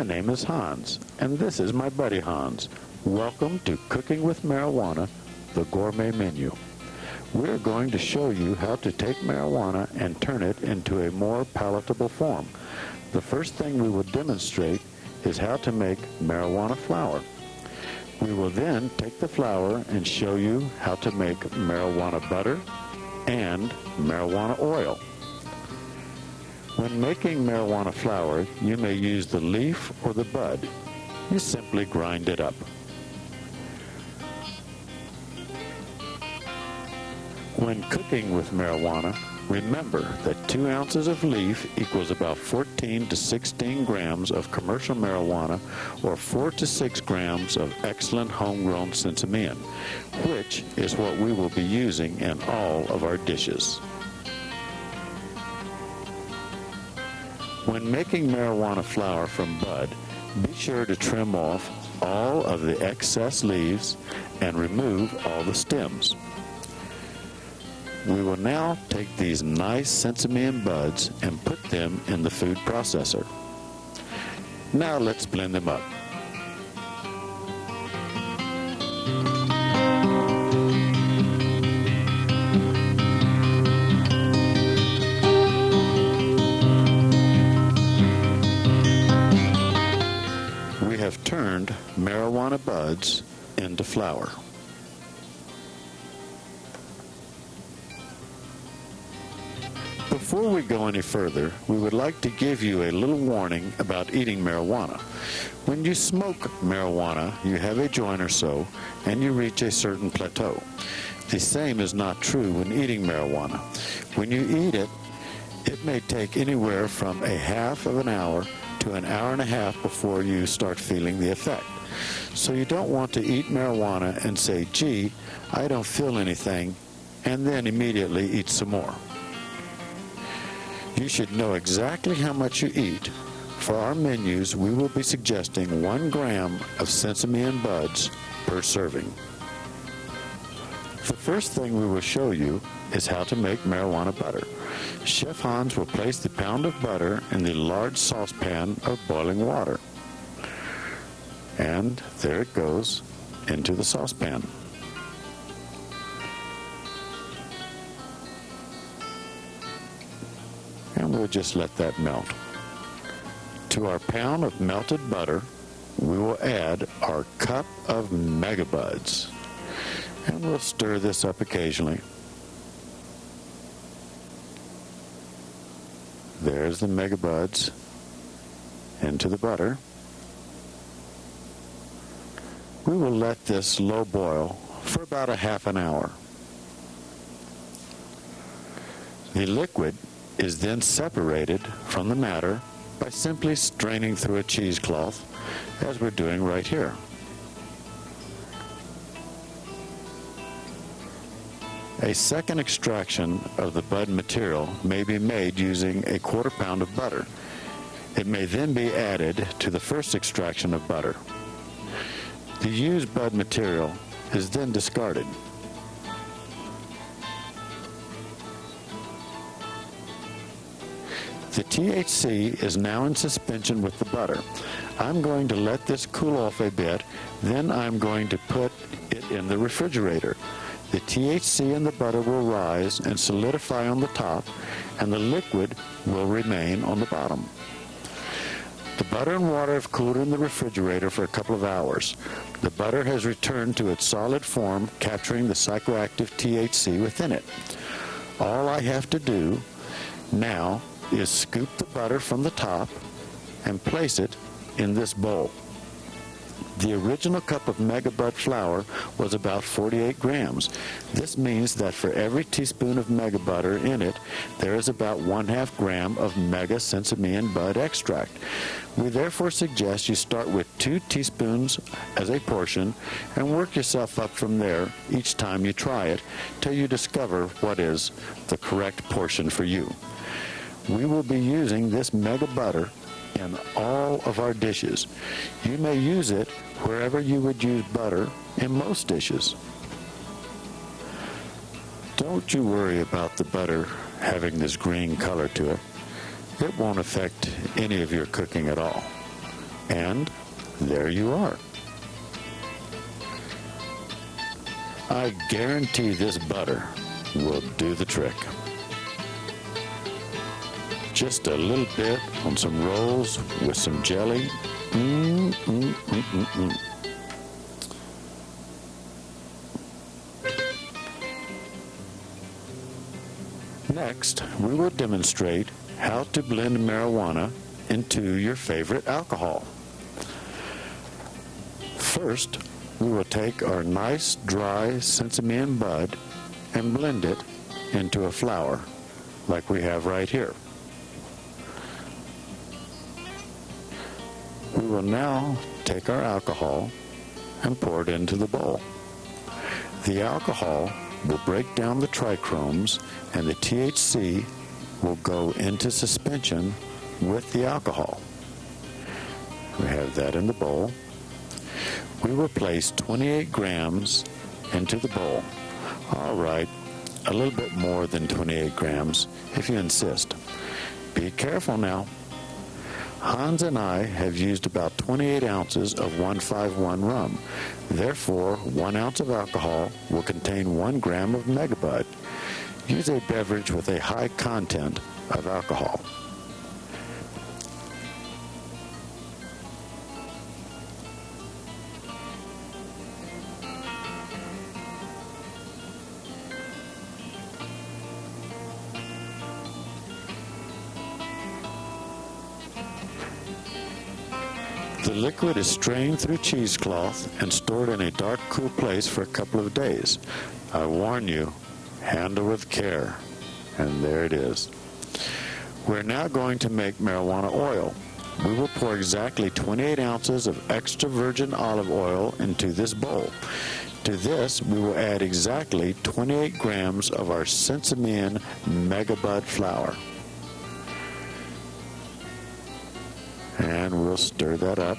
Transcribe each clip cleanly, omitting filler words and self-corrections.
name is Hans, and this is my buddy Hans. Welcome to Cooking with Marijuana, the gourmet menu. We're going to show you how to take marijuana and turn it into a more palatable form. The first thing we will demonstrate is how to make marijuana flour. We will then take the flour and show you how to make marijuana butter and marijuana oil. When making marijuana flour, you may use the leaf or the bud. You simply grind it up. When cooking with marijuana, remember that 2 ounces of leaf equals about 14 to 16 grams of commercial marijuana or 4 to 6 grams of excellent homegrown sensimean, which is what we will be using in all of our dishes. When making marijuana flour from bud, be sure to trim off all of the excess leaves and remove all the stems. We will now take these nice sensimean buds and put them in the food processor. Now let's blend them up. We have turned marijuana buds into flour. Before we go any further, we would like to give you a little warning about eating marijuana. When you smoke marijuana, you have a joint or so, and you reach a certain plateau. The same is not true when eating marijuana. When you eat it, it may take anywhere from a half of an hour to an hour and a half before you start feeling the effect. So you don't want to eat marijuana and say, gee, I don't feel anything, and then immediately eat some more. You should know exactly how much you eat. For our menus, we will be suggesting 1 gram of sensimean buds per serving. The first thing we will show you is how to make marijuana butter. Chef Hans will place the pound of butter in the large saucepan of boiling water. And there it goes into the saucepan. And we'll just let that melt. To our pound of melted butter, we will add our cup of megabuds. And we'll stir this up occasionally. There's the megabuds into the butter. We will let this low boil for about a half an hour. The liquid is then separated from the matter by simply straining through a cheesecloth, as we're doing right here. A second extraction of the bud material may be made using a 1/4 pound of butter. It may then be added to the first extraction of butter. The used bud material is then discarded. The THC is now in suspension with the butter. I'm going to let this cool off a bit, then I'm going to put it in the refrigerator. The THC in the butter will rise and solidify on the top, and the liquid will remain on the bottom. The butter and water have cooled in the refrigerator for a couple of hours. The butter has returned to its solid form, capturing the psychoactive THC within it. All I have to do now is scoop the butter from the top and place it in this bowl. The original cup of megabud flour was about 48 grams. This means that for every teaspoon of mega butter in it, there is about 1/2 gram of mega sensimean bud extract. We therefore suggest you start with 2 teaspoons as a portion and work yourself up from there each time you try it till you discover what is the correct portion for you. We will be using this mega butter in all of our dishes. You may use it wherever you would use butter in most dishes. Don't you worry about the butter having this green color to it. It won't affect any of your cooking at all. And there you are. I guarantee this butter will do the trick. Just a little bit on some rolls with some jelly. Next, we will demonstrate how to blend marijuana into your favorite alcohol. First, we will take our nice dry sesame bud and blend it into a flour like we have right here. We will now take our alcohol and pour it into the bowl. The alcohol will break down the trichromes and the THC will go into suspension with the alcohol. We have that in the bowl. We will place 28 grams into the bowl. All right, a little bit more than 28 grams if you insist. Be careful now. Hans and I have used about 28 ounces of 151 rum. Therefore, 1 ounce of alcohol will contain 1 gram of megabud. Use a beverage with a high content of alcohol. The liquid is strained through cheesecloth and stored in a dark, cool place for a couple of days. I warn you, handle with care. And there it is. We're now going to make marijuana oil. We will pour exactly 28 ounces of extra virgin olive oil into this bowl. To this, we will add exactly 28 grams of our sesame megabud flour. And we'll stir that up.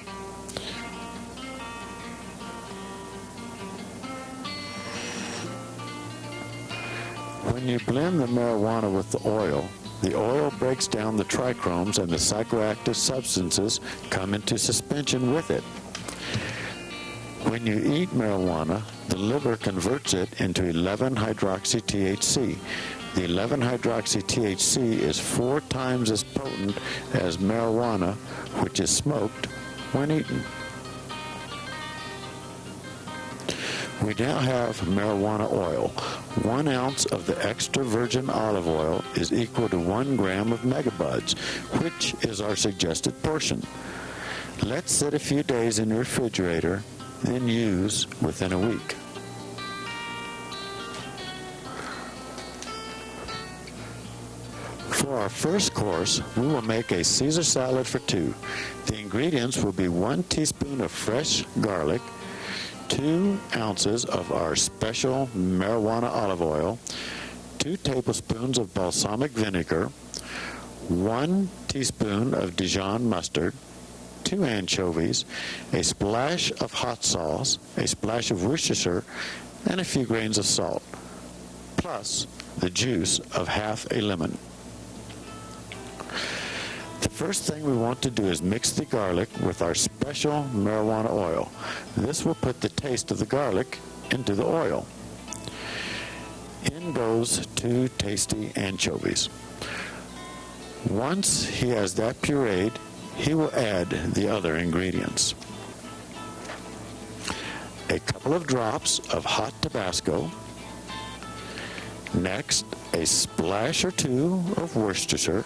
When you blend the marijuana with the oil breaks down the trichromes and the psychoactive substances come into suspension with it. When you eat marijuana, the liver converts it into 11-hydroxy-THC. The 11-hydroxy-THC is 4 times as potent as marijuana, which is smoked when eaten. We now have marijuana oil. 1 ounce of the extra virgin olive oil is equal to 1 gram of megabuds, which is our suggested portion. Let sit a few days in the refrigerator, then use within a week. For our first course, we will make a Caesar salad for 2. The ingredients will be 1 teaspoon of fresh garlic, 2 ounces of our special marijuana olive oil, 2 tablespoons of balsamic vinegar, 1 teaspoon of Dijon mustard, 2 anchovies, a splash of hot sauce, a splash of Worcestershire, and a few grains of salt, plus the juice of half a lemon. The first thing we want to do is mix the garlic with our special marijuana oil. This will put the taste of the garlic into the oil. In goes 2 tasty anchovies. Once he has that pureed, he will add the other ingredients. A couple of drops of hot Tabasco. Next, a splash or 2 of Worcestershire.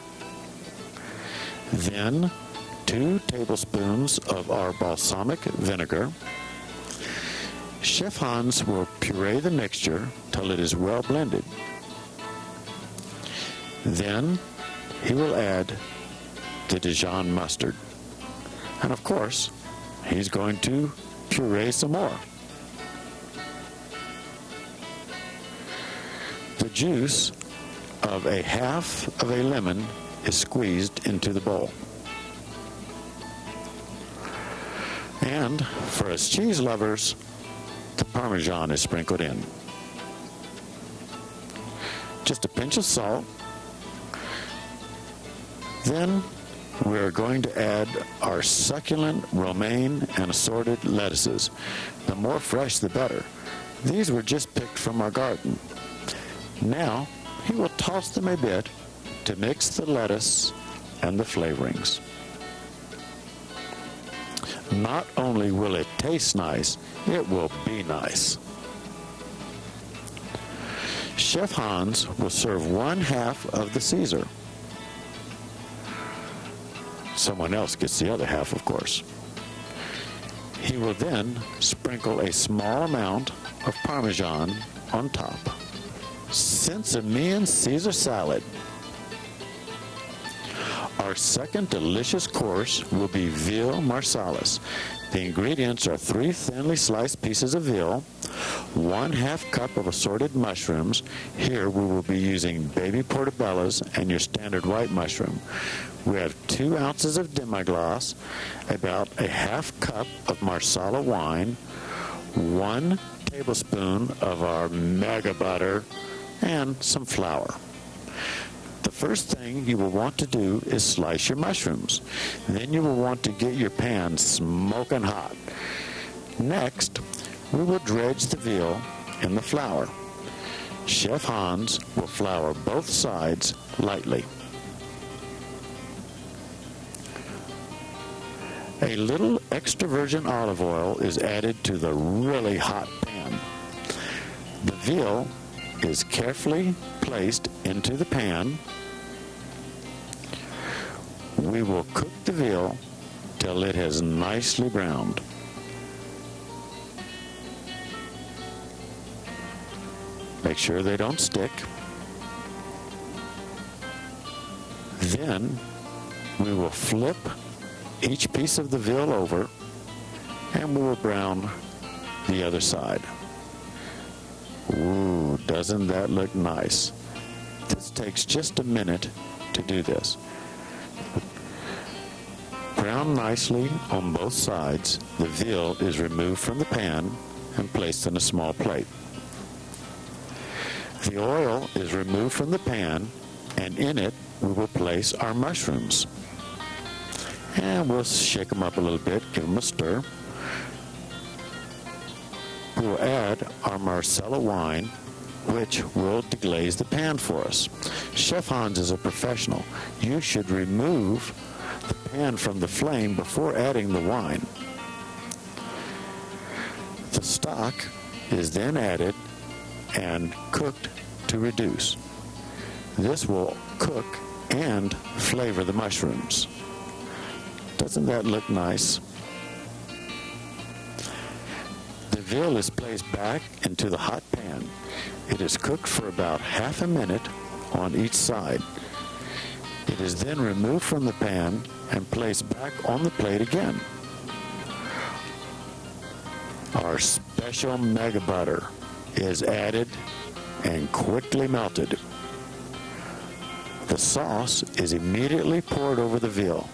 Then 2 tablespoons of our balsamic vinegar. Chef Hans will puree the mixture till it is well blended. Then he will add the Dijon mustard. And of course, he's going to puree some more. The juice of a half of a lemon is squeezed into the bowl. And for us cheese lovers, the Parmesan is sprinkled in. Just a pinch of salt. Then we're going to add our succulent romaine and assorted lettuces. The more fresh, the better. These were just picked from our garden. Now, he will toss them a bit to mix the lettuce and the flavorings. Not only will it taste nice, it will be nice. Chef Hans will serve 1/2 of the Caesar. Someone else gets the other half, of course. He will then sprinkle a small amount of Parmesan on top. Sesame Caesar salad. Our second delicious course will be veal marsalis. The ingredients are 3 thinly sliced pieces of veal, 1/2 cup of assorted mushrooms. Here we will be using baby portobellos and your standard white mushroom. We have 2 ounces of demi-glace, about a 1/2 cup of marsala wine, 1 tablespoon of our mega butter, and some flour. The first thing you will want to do is slice your mushrooms. Then you will want to get your pan smoking hot. Next, we will dredge the veal in the flour. Chef Hans will flour both sides lightly. A little extra virgin olive oil is added to the really hot pan. The veal is carefully placed into the pan. We will cook the veal till it has nicely browned. Make sure they don't stick. Then we will flip each piece of the veal over and we will brown the other side. Ooh, doesn't that look nice? This takes just a minute to do this. Brown nicely on both sides, the veal is removed from the pan and placed in a small plate. The oil is removed from the pan, and in it we will place our mushrooms. And we'll shake them up a little bit, give them a stir. We will add our Marsala wine, which will deglaze the pan for us. Chef Hans is a professional. You should remove the pan from the flame before adding the wine. The stock is then added and cooked to reduce. This will cook and flavor the mushrooms. Doesn't that look nice? The veal is placed back into the hot pan. It is cooked for about half a minute on each side. It is then removed from the pan and placed back on the plate again. Our special mega butter is added and quickly melted. The sauce is immediately poured over the veal.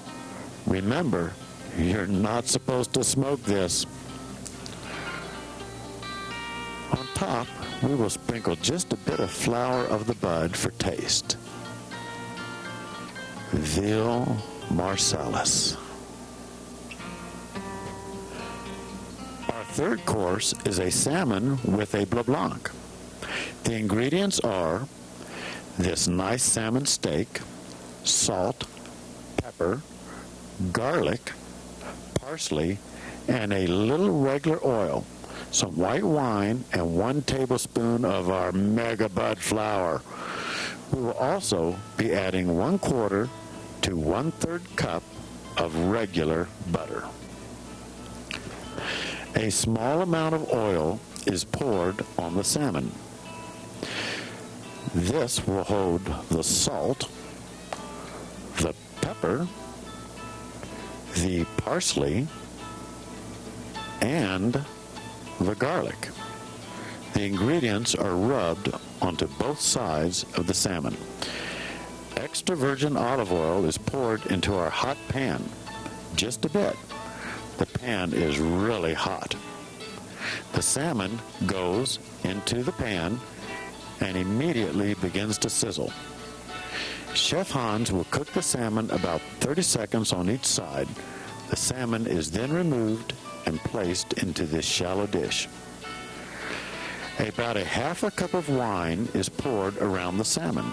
Remember, you're not supposed to smoke this. On top, we will sprinkle just a bit of flower of the bud for taste. Veal marsalis. Our third course is a salmon with a bleu blanc. The ingredients are this nice salmon steak, salt, pepper, garlic, parsley, and a little regular oil, some white wine, and 1 tablespoon of our mega bud flour. We will also be adding 1/4 to 1/3 cup of regular butter. A small amount of oil is poured on the salmon. This will hold the salt, the pepper, the parsley, and the garlic. The ingredients are rubbed onto both sides of the salmon. Extra virgin olive oil is poured into our hot pan, just a bit. The pan is really hot. The salmon goes into the pan and immediately begins to sizzle. Chef Hans will cook the salmon about 30 seconds on each side. The salmon is then removed and placed into this shallow dish. About a half a cup of wine is poured around the salmon.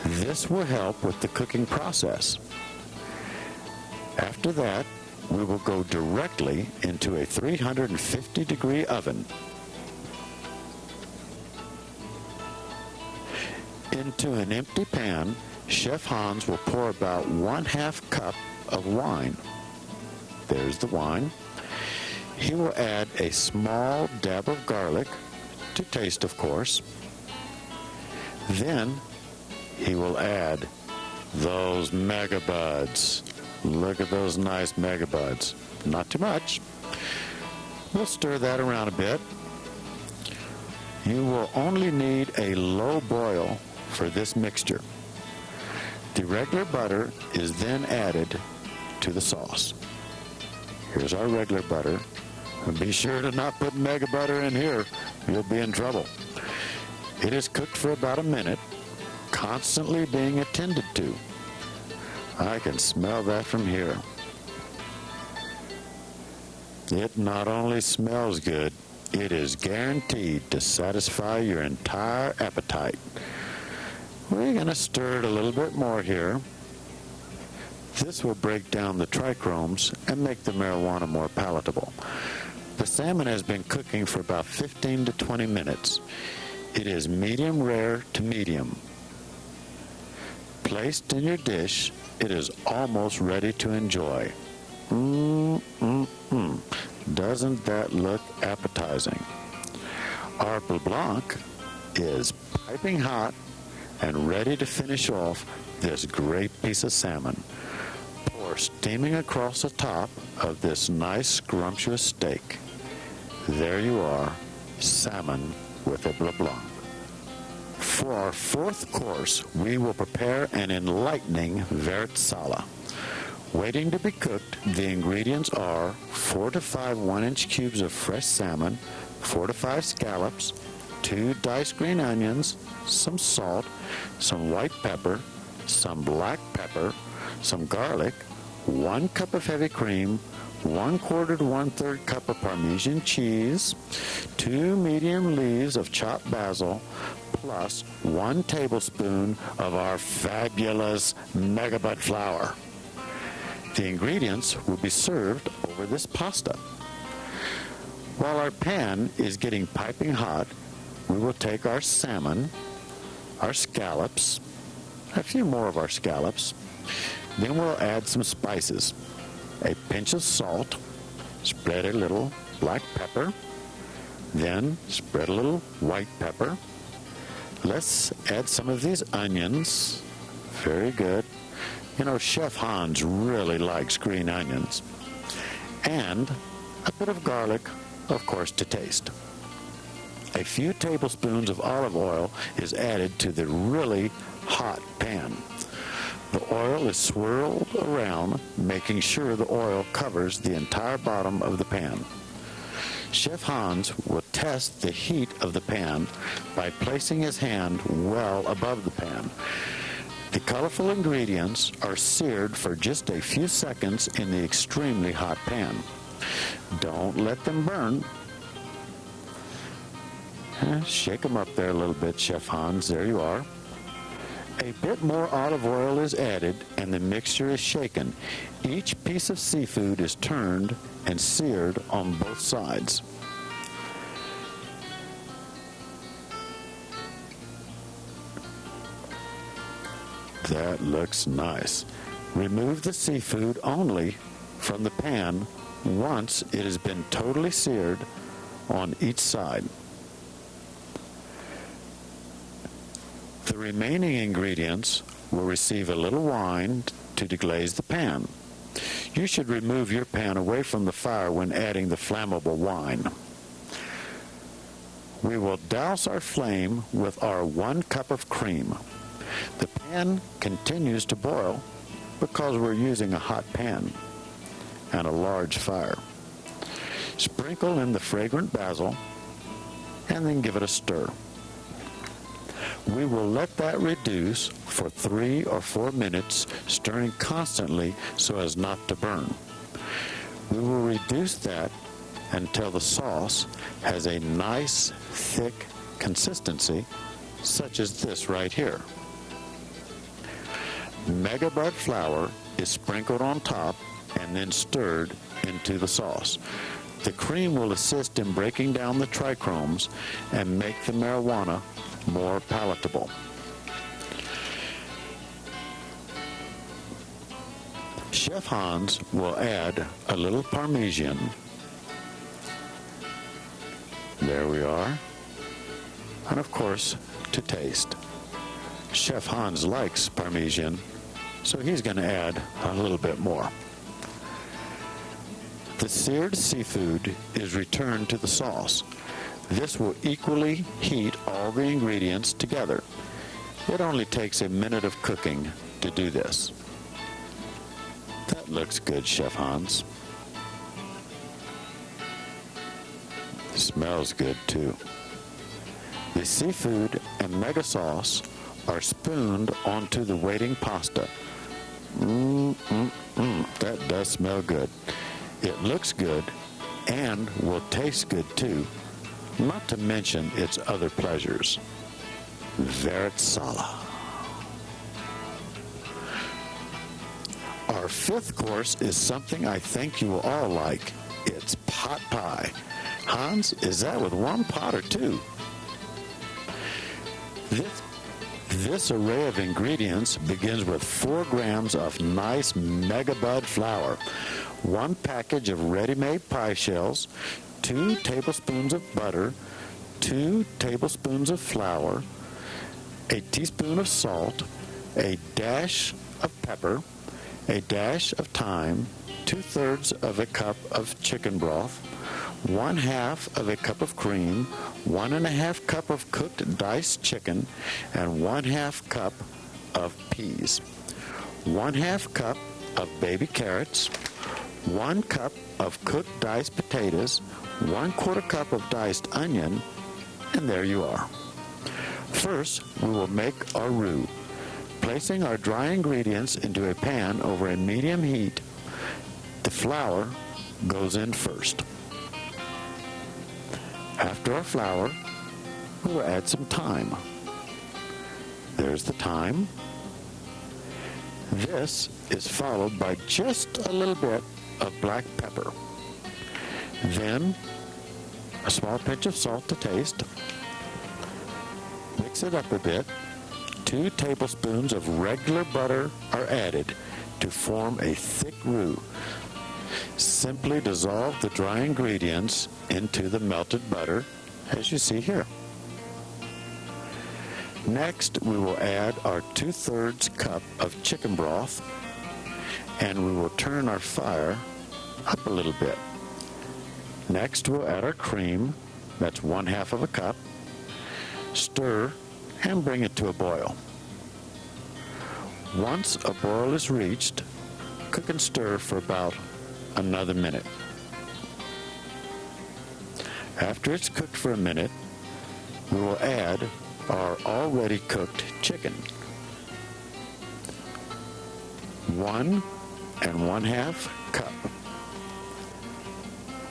This will help with the cooking process. After that, we will go directly into a 350-degree oven. Into an empty pan, Chef Hans will pour about 1/2 cup of wine. There's the wine. He will add a small dab of garlic, to taste of course. Then he will add those megabuds. Look at those nice megabuds. Not too much. We'll stir that around a bit. You will only need a low boil for this mixture. The regular butter is then added to the sauce. Here's our regular butter. And be sure to not put mega butter in here. You'll be in trouble. It is cooked for about a minute, constantly being attended to. I can smell that from here. It not only smells good, it is guaranteed to satisfy your entire appetite. We're going to stir it a little bit more here. This will break down the trichromes and make the marijuana more palatable. The salmon has been cooking for about 15 to 20 minutes. It is medium rare to medium. Placed in your dish, it is almost ready to enjoy. Doesn't that look appetizing? Our Bleu Blanc is piping hot and ready to finish off this great piece of salmon. Pour steaming across the top of this nice scrumptious steak. There you are, salmon with a Bleu Blanc. For our fourth course, we will prepare an enlightening vert sala. Waiting to be cooked, the ingredients are 4 to 5 1-inch cubes of fresh salmon, 4 to 5 scallops, 2 diced green onions, some salt, some white pepper, some black pepper, some garlic, 1 cup of heavy cream, 1/4 to 1/3 cup of Parmesan cheese, 2 medium leaves of chopped basil, plus 1 tablespoon of our fabulous megabud flour. The ingredients will be served over this pasta. While our pan is getting piping hot, we will take our salmon, our scallops, a few more of our scallops, then we'll add some spices. A pinch of salt, spread a little black pepper, then spread a little white pepper. Let's add some of these onions. Very good. You know, Chef Hans really likes green onions. And a bit of garlic, of course, to taste. A few tablespoons of olive oil is added to the really hot pan. The oil is swirled around, making sure the oil covers the entire bottom of the pan. Chef Hans will test the heat of the pan by placing his hand well above the pan. The colorful ingredients are seared for just a few seconds in the extremely hot pan. Don't let them burn. Shake them up there a little bit, Chef Hans. There you are. A bit more olive oil is added and the mixture is shaken. Each piece of seafood is turned and seared on both sides. That looks nice. Remove the seafood only from the pan once it has been totally seared on each side. The remaining ingredients will receive a little wine to deglaze the pan. You should remove your pan away from the fire when adding the flammable wine. We will douse our flame with our 1 cup of cream. The pan continues to boil because we're using a hot pan and a large fire. Sprinkle in the fragrant basil and then give it a stir. We will let that reduce for 3 or 4 minutes, stirring constantly so as not to burn. We will reduce that until the sauce has a nice, thick consistency, such as this right here. Megabud flour is sprinkled on top and then stirred into the sauce. The cream will assist in breaking down the trichromes and make the marijuana more palatable. Chef Hans will add a little Parmesan. There we are. And of course, to taste. Chef Hans likes Parmesan, so he's going to add a little bit more. The seared seafood is returned to the sauce. This will equally heat all the ingredients together. It only takes a minute of cooking to do this. That looks good, Chef Hans. Smells good too. The seafood and mega sauce are spooned onto the waiting pasta. That does smell good. It looks good and will taste good too, not to mention its other pleasures. Verit Sala. Our fifth course is something I think you will all like. It's pot pie. Hans, is that with one pot or two? This array of ingredients begins with 4 grams of nice megabud flour, 1 package of ready-made pie shells, 2 tablespoons of butter, 2 tablespoons of flour, a teaspoon of salt, a dash of pepper, a dash of thyme, 2/3 of a cup of chicken broth, 1/2 of a cup of cream, 1½ cup of cooked diced chicken, and 1/2 cup of peas, 1/2 cup of baby carrots, 1 cup of cooked diced potatoes, 1/4 cup of diced onion, and there you are. First, we will make our roux. Placing our dry ingredients into a pan over a medium heat, the flour goes in first. After our flour, we will add some thyme. There's the thyme. This is followed by just a little bit of black pepper. Then a small pinch of salt to taste. Mix it up a bit. 2 tablespoons of regular butter are added to form a thick roux. Simply dissolve the dry ingredients into the melted butter, as you see here. Next, we will add our 2/3 cup of chicken broth, and we will turn our fire up a little bit. Next, we'll add our cream. That's 1/2 of a cup. Stir and bring it to a boil. Once a boil is reached, cook and stir for about another minute. After it's cooked for a minute, we will add our already cooked chicken. 1 1/2 cup.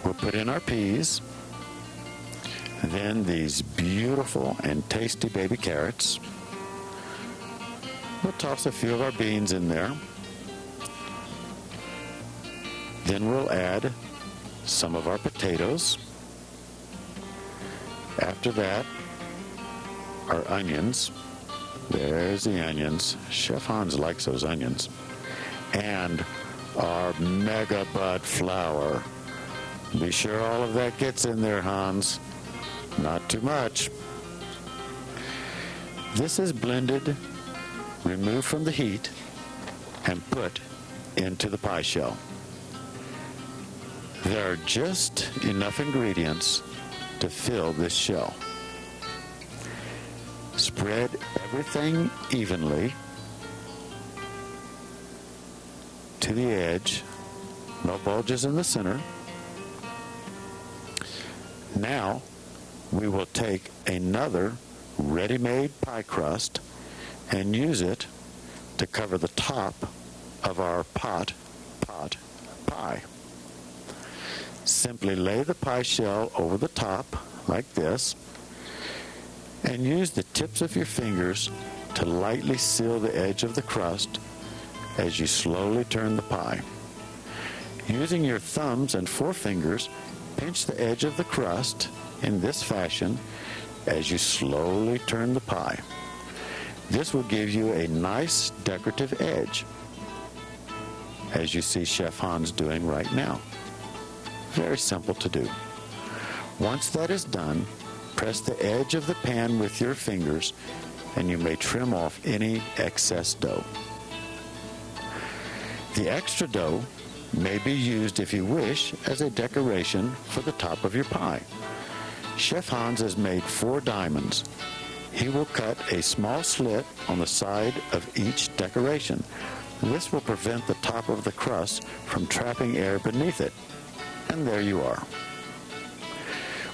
We'll put in our peas, then these beautiful and tasty baby carrots. We'll toss a few of our beans in there. Then we'll add some of our potatoes. After that, our onions. There's the onions. Chef Hans likes those onions. And our megabud flour. Be sure all of that gets in there, Hans. Not too much. This is blended, removed from the heat, and put into the pie shell. There are just enough ingredients to fill this shell. Spread everything evenly to the edge. No bulges in the center. Now, we will take another ready-made pie crust and use it to cover the top of our pot pie. Simply lay the pie shell over the top like this and use the tips of your fingers to lightly seal the edge of the crust as you slowly turn the pie. Using your thumbs and forefingers, pinch the edge of the crust in this fashion as you slowly turn the pie. This will give you a nice decorative edge, as you see Chef Hans doing right now. Very simple to do. Once that is done, press the edge of the pan with your fingers and you may trim off any excess dough. The extra dough may be used, if you wish, as a decoration for the top of your pie. Chef Hans has made 4 diamonds. He will cut a small slit on the side of each decoration. This will prevent the top of the crust from trapping air beneath it. And there you are.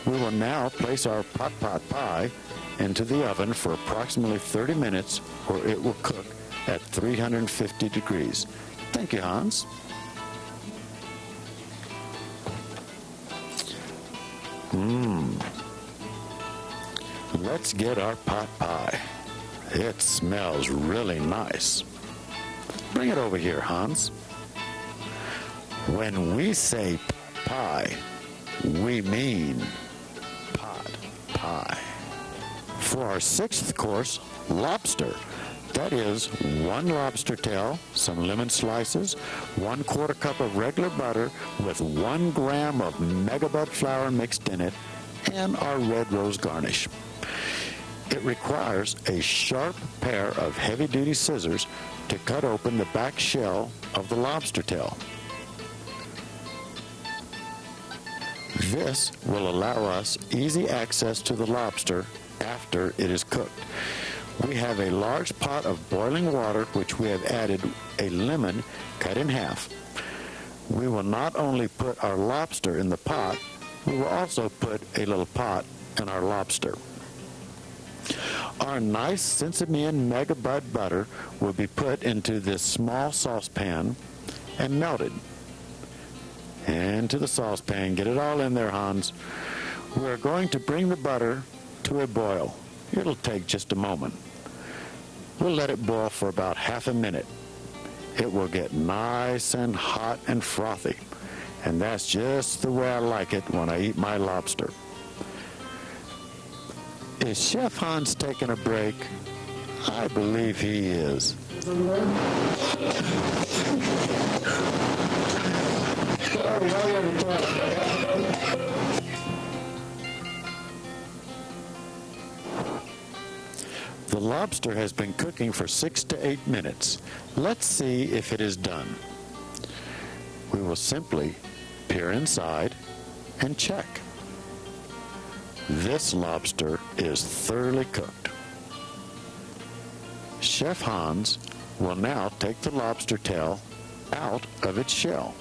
We will now place our pot pie into the oven for approximately 30 minutes, or it will cook at 350 degrees. Thank you, Hans. Let's get our pot pie. It smells really nice. Bring it over here, Hans. When we say pie, we mean pot pie. For our 6th course, lobster. That is 1 lobster tail, some lemon slices, 1/4 cup of regular butter with 1 gram of megabud flour mixed in it, and our red rose garnish. It requires a sharp pair of heavy-duty scissors to cut open the back shell of the lobster tail. This will allow us easy access to the lobster after it is cooked. We have a large pot of boiling water, which we have added a lemon cut in half. We will not only put our lobster in the pot, we will also put a little pot in our lobster. Our nice Sensimian Megabud butter will be put into this small saucepan and melted. Into the saucepan, get it all in there, Hans. We're going to bring the butter to a boil. It'll take just a moment. We'll let it boil for about half a minute. It will get nice and hot and frothy, and that's just the way I like it when I eat my lobster. Is Chef Hans taking a break? I believe he is. The lobster has been cooking for 6 to 8 minutes. Let's see if it is done. We will simply peer inside and check. This lobster is thoroughly cooked. Chef Hans will now take the lobster tail out of its shell.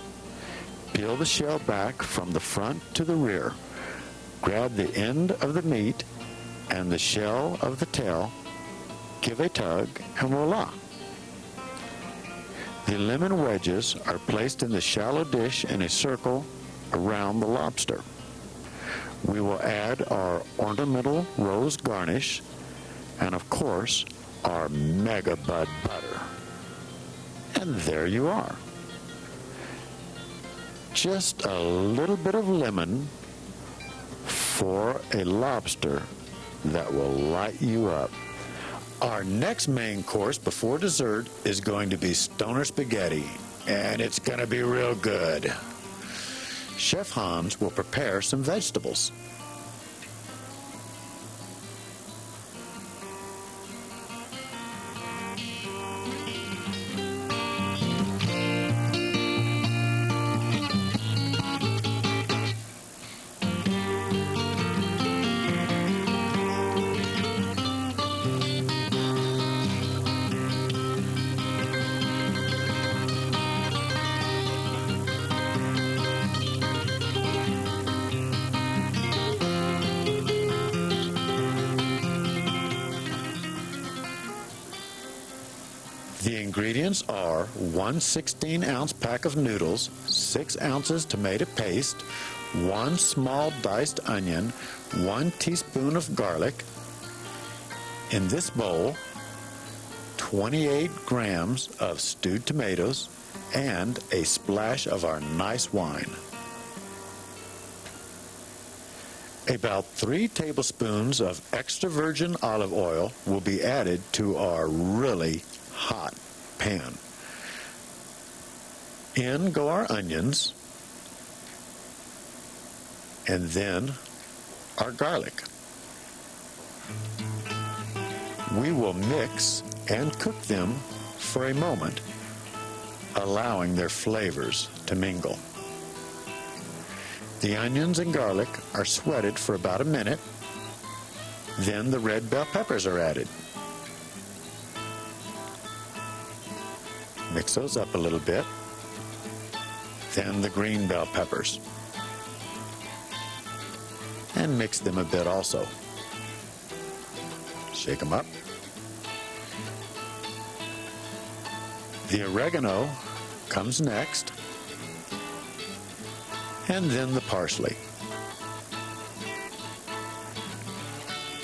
Peel the shell back from the front to the rear. Grab the end of the meat and the shell of the tail, give a tug, and voila! The lemon wedges are placed in the shallow dish in a circle around the lobster. We will add our ornamental rose garnish and, of course, our Megabud butter. And there you are. Just a little bit of lemon for a lobster that will light you up. Our next main course before dessert is going to be stoner spaghetti, and it's going to be real good. Chef Hans will prepare some vegetables. The ingredients are 1 16-ounce pack of noodles, 6 ounces tomato paste, 1 small diced onion, 1 teaspoon of garlic. In this bowl, 28 grams of stewed tomatoes and a splash of our nice wine. About 3 tablespoons of extra virgin olive oil will be added to our really hot pan. In go our onions, and then our garlic. We will mix and cook them for a moment, allowing their flavors to mingle. The onions and garlic are sweated for about a minute. Then the red bell peppers are added. Mix those up a little bit. Then the green bell peppers. And mix them a bit also. Shake them up. The oregano comes next, and then the parsley.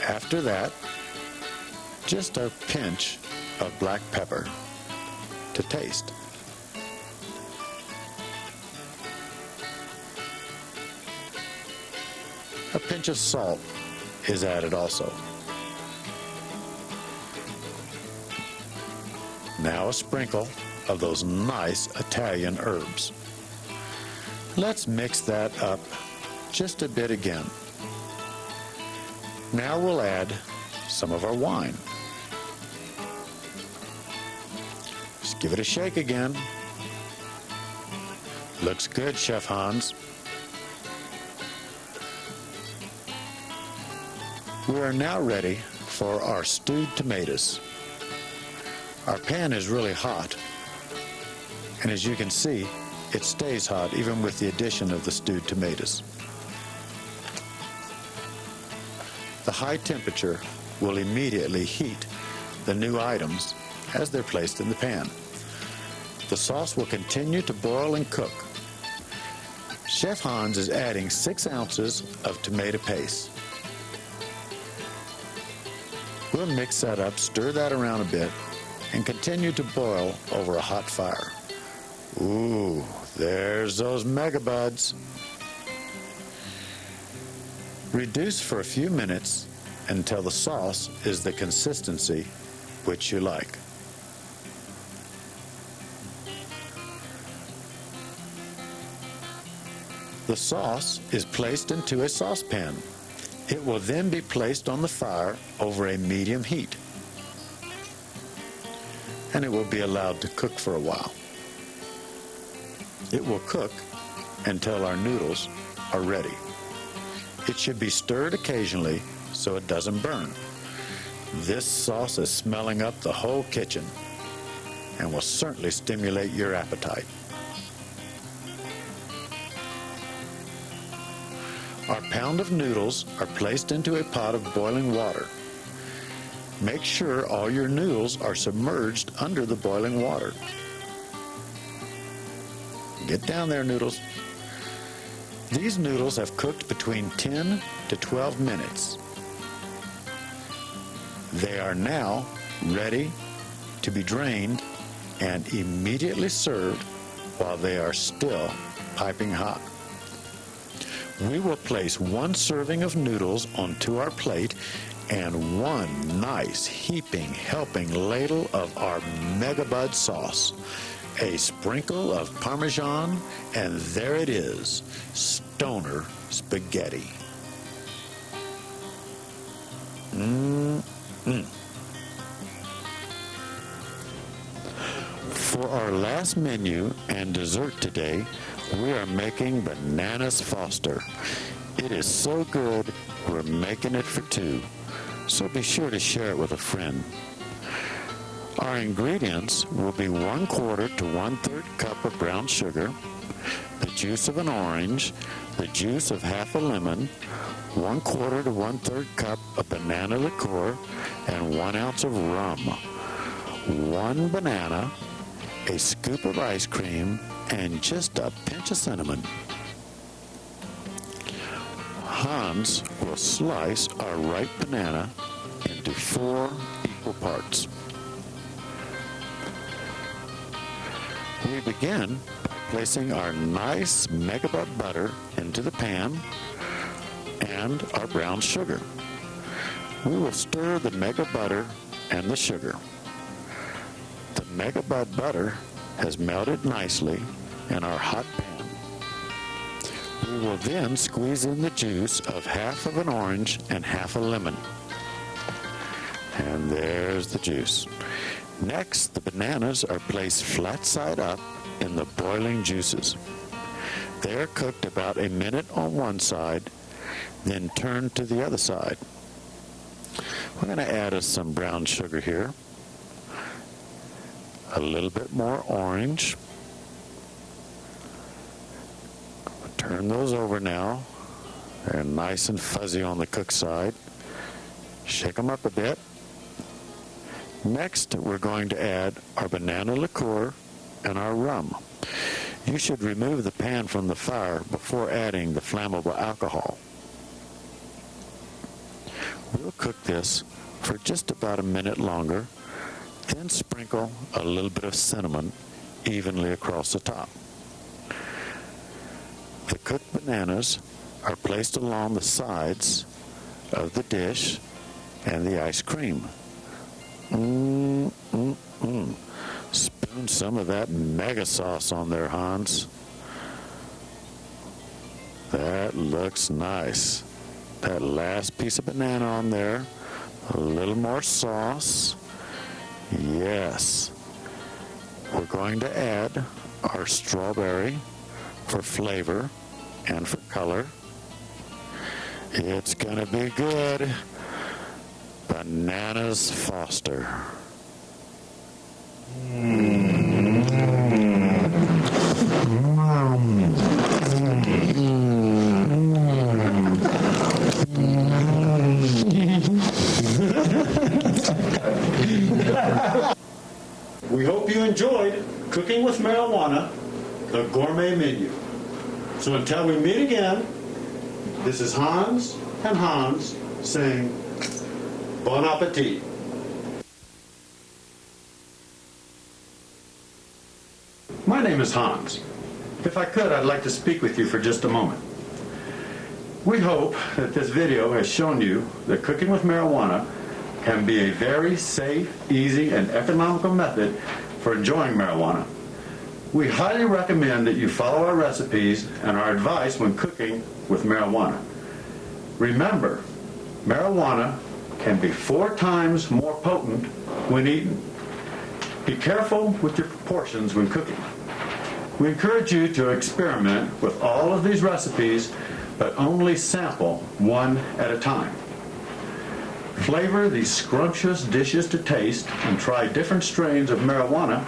After that, just a pinch of black pepper to taste. A pinch of salt is added also. Now a sprinkle of those nice Italian herbs. Let's mix that up just a bit again. Now we'll add some of our wine. Just give it a shake again. Looks good, Chef Hans. We are now ready for our stewed tomatoes. Our pan is really hot, and as you can see, it stays hot even with the addition of the stewed tomatoes. The high temperature will immediately heat the new items as they're placed in the pan. The sauce will continue to boil and cook. Chef Hans is adding 6 ounces of tomato paste. We'll mix that up, stir that around a bit, and continue to boil over a hot fire. Ooh, there's those megabuds. Reduce for a few minutes until the sauce is the consistency which you like. The sauce is placed into a saucepan. It will then be placed on the fire over a medium heat, and it will be allowed to cook for a while. It will cook until our noodles are ready. It should be stirred occasionally so it doesn't burn. This sauce is smelling up the whole kitchen and will certainly stimulate your appetite. Our pound of noodles are placed into a pot of boiling water. Make sure all your noodles are submerged under the boiling water. Get down there, noodles. These noodles have cooked between 10 to 12 minutes. They are now ready to be drained and immediately served while they are still piping hot. We will place 1 serving of noodles onto our plate and 1 nice heaping helping ladle of our megabud sauce. A sprinkle of Parmesan, and there it is, stoner spaghetti. For our last menu and dessert today, we are making Bananas Foster. It is so good, we're making it for 2, so be sure to share it with a friend. Our ingredients will be 1/4 to 1/3 cup of brown sugar, the juice of an orange, the juice of half a lemon, 1/4 to 1/3 cup of banana liqueur, and 1 ounce of rum. 1 banana, a scoop of ice cream, and just a pinch of cinnamon. Hans will slice our ripe banana into 4 equal parts. We begin by placing our nice megabud butter into the pan and our brown sugar. We will stir the mega butter and the sugar. The megabud butter has melted nicely in our hot pan. We will then squeeze in the juice of half of an orange and half a lemon. And there's the juice. Next, the bananas are placed flat side up in the boiling juices. They are cooked about a minute on one side, then turned to the other side. We're going to add us some brown sugar here, a little bit more orange. Turn those over now. They're nice and fuzzy on the cooked side. Shake them up a bit. Next, we're going to add our banana liqueur and our rum. You should remove the pan from the fire before adding the flammable alcohol. We'll cook this for just about a minute longer, then sprinkle a little bit of cinnamon evenly across the top. The cooked bananas are placed along the sides of the dish and the ice cream. Spoon some of that mega sauce on there, Hans. That looks nice. That last piece of banana on there. A little more sauce. Yes. We're going to add our strawberry for flavor and for color. It's going to be good. Bananas Foster. We hope you enjoyed Cooking with Marijuana, the gourmet menu. So until we meet again, this is Hans and Hans saying bon appetit. My name is Hans. If I could, I'd like to speak with you for just a moment. We hope that this video has shown you that cooking with marijuana can be a very safe, easy, and economical method for enjoying marijuana. We highly recommend that you follow our recipes and our advice when cooking with marijuana. Remember, marijuana can be 4 times more potent when eaten. Be careful with your proportions when cooking. We encourage you to experiment with all of these recipes, but only sample one at a time. Flavor these scrumptious dishes to taste and try different strains of marijuana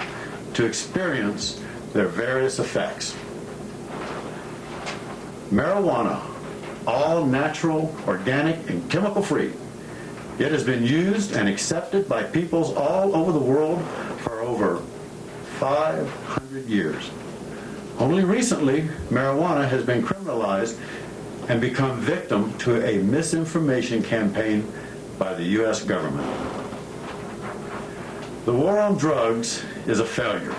to experience their various effects. Marijuana, all natural, organic, and chemical-free. It has been used and accepted by peoples all over the world for over 500 years. Only recently, marijuana has been criminalized and become victim to a misinformation campaign by the U.S. government. The war on drugs is a failure.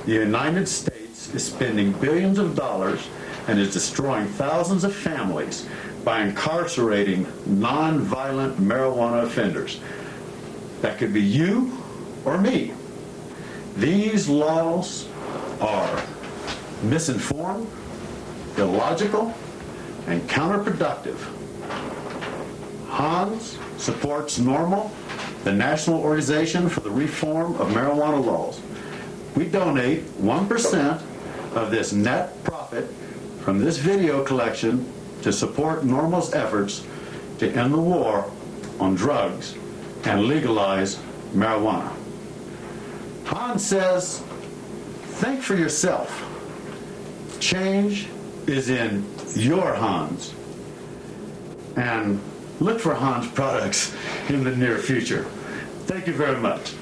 The United States is spending billions of dollars and is destroying thousands of families by incarcerating non-violent marijuana offenders. That could be you or me. These laws are misinformed, illogical, and counterproductive. Hans supports NORML, the National Organization for the Reform of Marijuana Laws. We donate 1% of this net profit from this video collection to support NORML's efforts to end the war on drugs and legalize marijuana. Hans says, think for yourself. Change is in your hands. And look for Hans products in the near future. Thank you very much.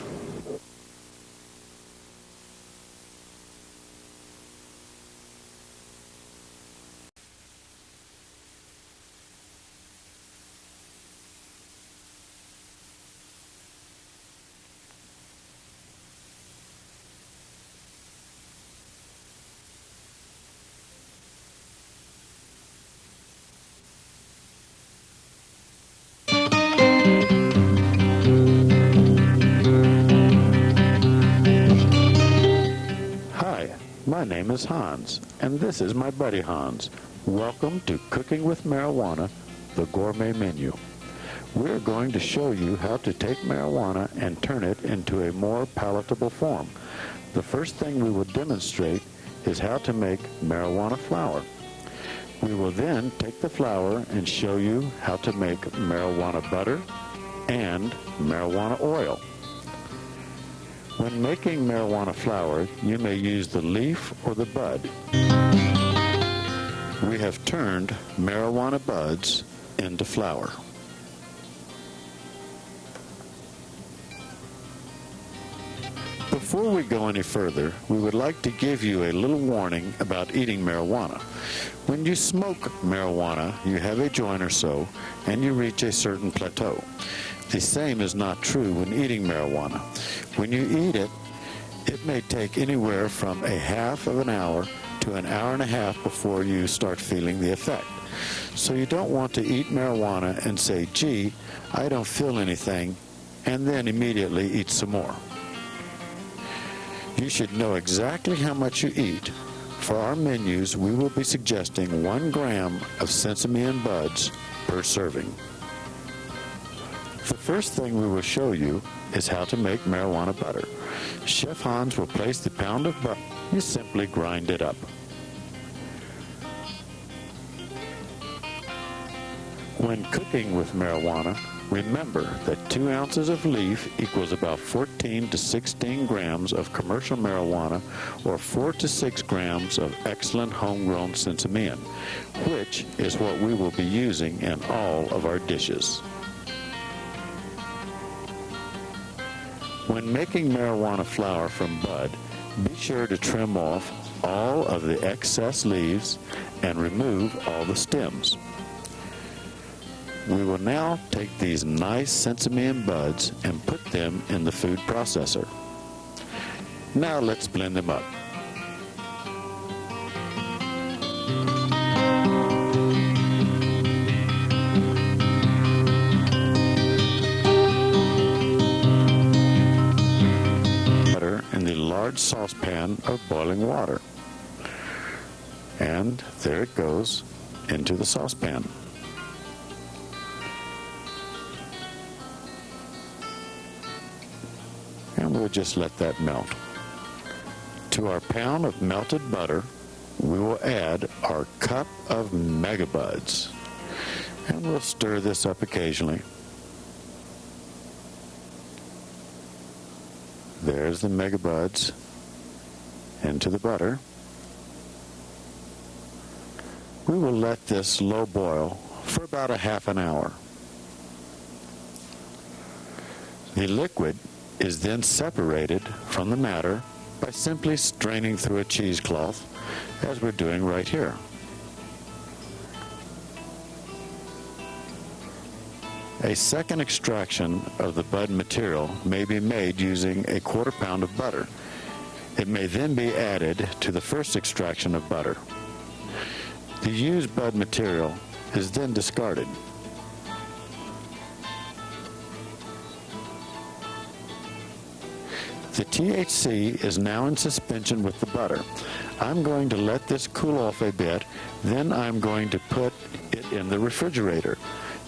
name is Hans, and this is my buddy Hans. Welcome to Cooking with Marijuana, the Gourmet Menu. We're going to show you how to take marijuana and turn it into a more palatable form. The first thing we will demonstrate is how to make marijuana flour. We will then take the flour and show you how to make marijuana butter and marijuana oil. When making marijuana flour, you may use the leaf or the bud. We have turned marijuana buds into flour. Before we go any further, we would like to give you a little warning about eating marijuana. When you smoke marijuana, you have a joint or so, and you reach a certain plateau. The same is not true when eating marijuana. When you eat it, it may take anywhere from a half of an hour to an hour and a half before you start feeling the effect. So you don't want to eat marijuana and say, gee, I don't feel anything, and then immediately eat some more. You should know exactly how much you eat. For our menus, we will be suggesting 1 gram of sesame and buds per serving. The first thing we will show you is how to make marijuana butter. Chef Hans will place the pound of butter. You simply grind it up. When cooking with marijuana, remember that 2 ounces of leaf equals about 14 to 16 grams of commercial marijuana or 4 to 6 grams of excellent homegrown sensimean, which is what we will be using in all of our dishes. When making marijuana flour from bud, be sure to trim off all of the excess leaves and remove all the stems. We will now take these nice sensimean buds and put them in the food processor. Now let's blend them up. Butter in the large saucepan of boiling water. And there it goes into the saucepan. And we'll just let that melt. To our pound of melted butter, we will add our cup of megabuds. And we'll stir this up occasionally. There's the megabuds into the butter. We will let this low boil for about a half an hour. The liquid is then separated from the matter by simply straining through a cheesecloth, as we're doing right here. A second extraction of the bud material may be made using a 1/4 pound of butter. It may then be added to the first extraction of butter. The used bud material is then discarded. The THC is now in suspension with the butter. I'm going to let this cool off a bit, then I'm going to put it in the refrigerator.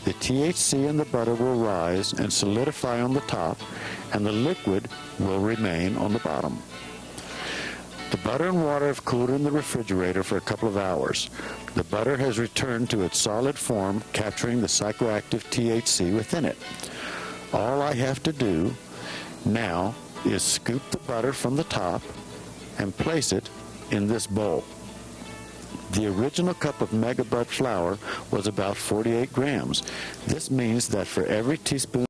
The THC in the butter will rise and solidify on the top, and the liquid will remain on the bottom. The butter and water have cooled in the refrigerator for a couple of hours. The butter has returned to its solid form, capturing the psychoactive THC within it. All I have to do now is scoop the butter from the top and place it in this bowl. The original cup of megabud flour was about 48 grams. This means that for every teaspoon